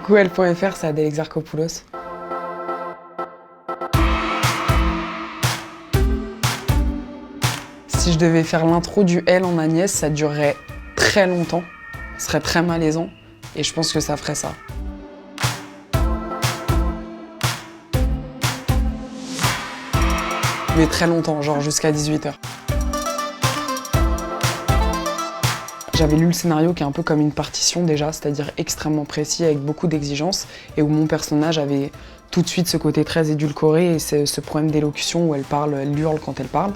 Coucou L.fr, c'est Adèle Exarchopoulos. Si je devais faire l'intro du L en Agnès, ça durerait très longtemps, ce serait très malaisant, et je pense que ça ferait ça. Mais très longtemps, genre jusqu'à 18h. J'avais lu le scénario qui est un peu comme une partition déjà, c'est-à-dire extrêmement précis avec beaucoup d'exigences et où mon personnage avait tout de suite ce côté très édulcoré et ce problème d'élocution où elle parle, elle hurle quand elle parle.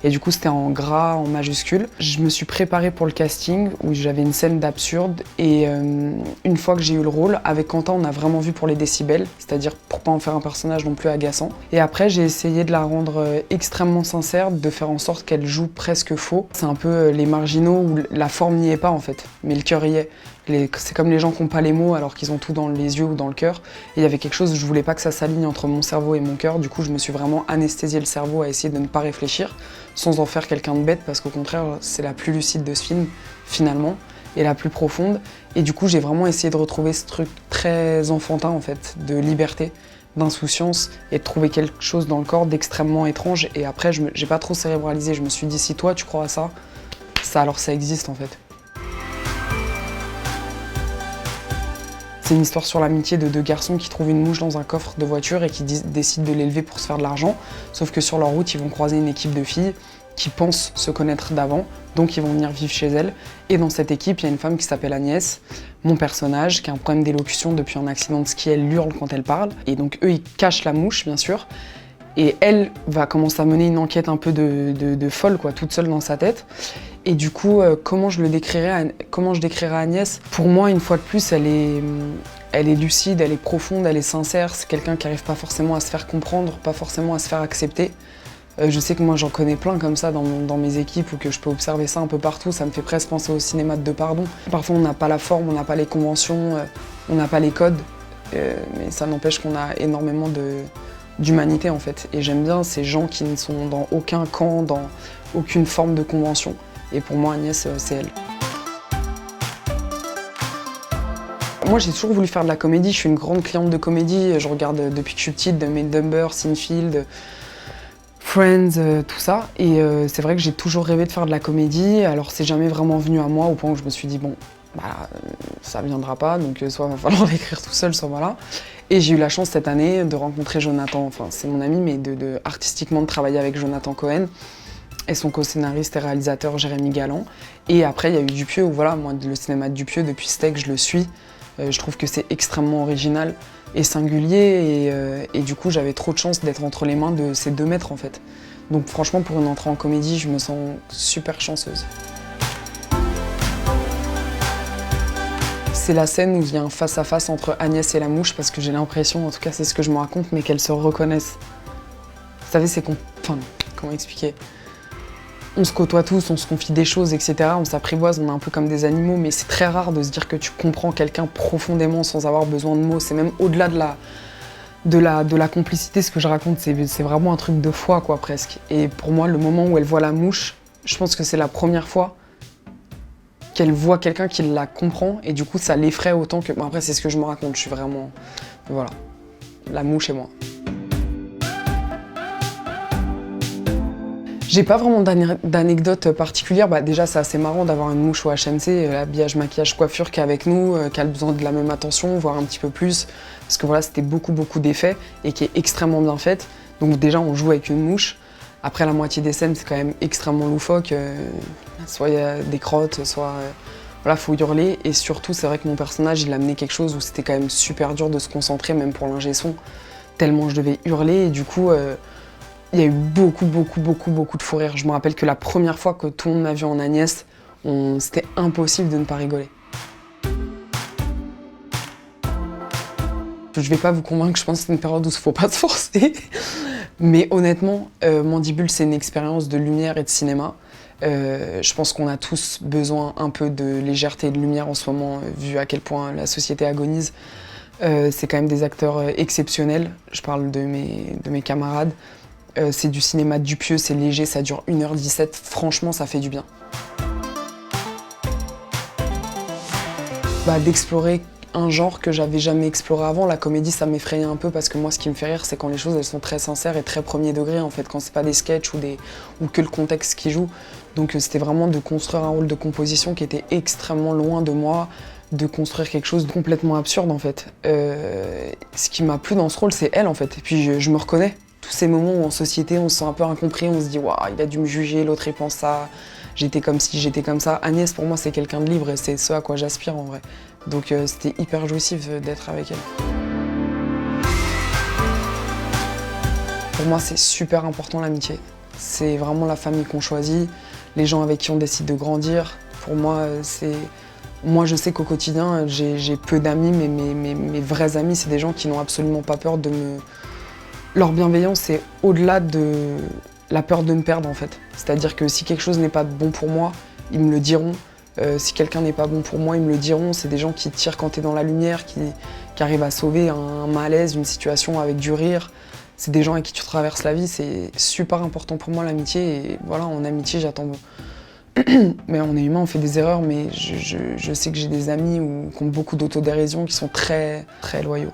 Et du coup c'était en gras, en majuscule. Je me suis préparée pour le casting où j'avais une scène d'absurde et une fois que j'ai eu le rôle, avec Quentin on a vraiment vu pour les décibels, c'est-à-dire pour pas en faire un personnage non plus agaçant. Et après j'ai essayé de la rendre extrêmement sincère, de faire en sorte qu'elle joue presque faux. C'est un peu les marginaux où la forme n'y est pas en fait, mais le cœur y est. C'est comme les gens qui n'ont pas les mots alors qu'ils ont tout dans les yeux ou dans le cœur. Et il y avait quelque chose, je voulais pas que ça s'aligne entre mon cerveau et mon cœur, du coup je me suis vraiment anesthésié le cerveau à essayer de ne pas réfléchir, sans en faire quelqu'un de bête, parce qu'au contraire c'est la plus lucide de ce film, finalement, et la plus profonde. Et du coup j'ai vraiment essayé de retrouver ce truc très enfantin en fait, de liberté, d'insouciance, et de trouver quelque chose dans le corps d'extrêmement étrange. Et après j'ai pas trop cérébralisé, je me suis dit si toi tu crois à ça, alors ça existe en fait. C'est une histoire sur l'amitié de deux garçons qui trouvent une mouche dans un coffre de voiture et qui décident de l'élever pour se faire de l'argent. Sauf que sur leur route, ils vont croiser une équipe de filles qui pensent se connaître d'avant, donc ils vont venir vivre chez elles. Et dans cette équipe, il y a une femme qui s'appelle Agnès, mon personnage, qui a un problème d'élocution depuis un accident de ski, elle hurle quand elle parle. Et donc eux, ils cachent la mouche, bien sûr. Et elle va commencer à mener une enquête un peu de folle, quoi, toute seule dans sa tête. Et du coup, comment je décrirais Agnès? Pour moi, une fois de plus, elle est lucide, elle est profonde, elle est sincère. C'est quelqu'un qui n'arrive pas forcément à se faire comprendre, pas forcément à se faire accepter. Je sais que moi, j'en connais plein comme ça dans mes équipes, ou que je peux observer ça un peu partout. Ça me fait presque penser au cinéma de Depardon. Parfois, on n'a pas la forme, on n'a pas les conventions, on n'a pas les codes. Mais ça n'empêche qu'on a énormément d'humanité en fait. Et j'aime bien ces gens qui ne sont dans aucun camp, dans aucune forme de convention. Et pour moi, Agnès, c'est elle. Moi, j'ai toujours voulu faire de la comédie. Je suis une grande cliente de comédie. Je regarde depuis que je suis petite, de Made Dumber, Seinfeld, Friends, tout ça. Et c'est vrai que j'ai toujours rêvé de faire de la comédie. Alors, c'est jamais vraiment venu à moi au point où je me suis dit, bon, ça viendra pas. Donc, soit il va falloir l'écrire tout seul, soit voilà. Et j'ai eu la chance cette année de rencontrer Jonathan, enfin, c'est mon ami, mais artistiquement de travailler avec Jonathan Cohen et son co-scénariste et réalisateur Jérémy Galland. Et après, il y a eu Dupieux, où voilà, moi, le cinéma de Dupieux, depuis Steak, je le suis. Je trouve que c'est extrêmement original et singulier, et du coup, j'avais trop de chance d'être entre les mains de ces deux maîtres, en fait. Donc franchement, pour une entrée en comédie, je me sens super chanceuse. C'est la scène où il y a un face-à-face entre Agnès et la mouche, parce que j'ai l'impression, en tout cas c'est ce que je me raconte, mais qu'elles se reconnaissent. Vous savez, c'est comment expliquer? On se côtoie tous, on se confie des choses, etc. On s'apprivoise, on est un peu comme des animaux, mais c'est très rare de se dire que tu comprends quelqu'un profondément sans avoir besoin de mots. C'est même au-delà de la complicité, ce que je raconte, c'est vraiment un truc de foi, quoi, presque. Et pour moi, le moment où elle voit la mouche, je pense que c'est la première fois qu'elle voit quelqu'un qui la comprend, et du coup, ça l'effraie autant que... Bon, après, c'est ce que je me raconte, je suis vraiment... Voilà, la mouche et moi. J'ai pas vraiment d'anecdote particulière. Déjà, c'est assez marrant d'avoir une mouche au HMC, l'habillage, maquillage, coiffure qui est avec nous, qui a besoin de la même attention, voire un petit peu plus. Parce que voilà, c'était beaucoup d'effets et qui est extrêmement bien faite. Donc déjà, on joue avec une mouche. Après, la moitié des scènes, c'est quand même extrêmement loufoque. Soit il y a des crottes, soit... voilà, faut hurler. Et surtout, c'est vrai que mon personnage, il a amené quelque chose où c'était quand même super dur de se concentrer, même pour l'ingé son, tellement je devais hurler. Et du coup... il y a eu beaucoup de fou rire. Je me rappelle que la première fois que tout le monde m'a vu en Agnès, c'était impossible de ne pas rigoler. Je vais pas vous convaincre, je pense que c'est une période où il ne faut pas se forcer. Mais honnêtement, Mandibule, c'est une expérience de lumière et de cinéma. Je pense qu'on a tous besoin un peu de légèreté et de lumière en ce moment, vu à quel point la société agonise. C'est quand même des acteurs exceptionnels. Je parle de mes camarades. C'est du cinéma Dupieux, c'est léger, ça dure 1h17, franchement ça fait du bien. D'explorer un genre que j'avais jamais exploré avant. La comédie, ça m'effrayait un peu parce que moi, ce qui me fait rire, c'est quand les choses elles sont très sincères et très premier degré en fait, quand c'est pas des sketchs ou que le contexte qui joue. Donc c'était vraiment de construire un rôle de composition qui était extrêmement loin de moi, de construire quelque chose de complètement absurde en fait. Ce qui m'a plu dans ce rôle, c'est elle en fait. Et puis je me reconnais. Tous ces moments où en société, on se sent un peu incompris, on se dit « Waouh, il a dû me juger, l'autre il pense ça, j'étais comme ci, j'étais comme ça ». Agnès, pour moi, c'est quelqu'un de libre et c'est ce à quoi j'aspire en vrai. Donc c'était hyper jouissif d'être avec elle. Pour moi, c'est super important l'amitié. C'est vraiment la famille qu'on choisit, les gens avec qui on décide de grandir. Pour moi, Moi, je sais qu'au quotidien, j'ai peu d'amis, mais mes vrais amis, c'est des gens qui n'ont absolument pas peur de me... Leur bienveillance, c'est au-delà de la peur de me perdre, en fait. C'est-à-dire que si quelque chose n'est pas bon pour moi, ils me le diront. Si quelqu'un n'est pas bon pour moi, ils me le diront. C'est des gens qui tirent quand t'es dans la lumière, qui arrivent à sauver un malaise, une situation avec du rire. C'est des gens avec qui tu traverses la vie. C'est super important pour moi, l'amitié. Et voilà, en amitié, j'attends... Mais on est humain, on fait des erreurs, mais je sais que j'ai des amis qui ont beaucoup d'autodérision, qui sont très, très loyaux.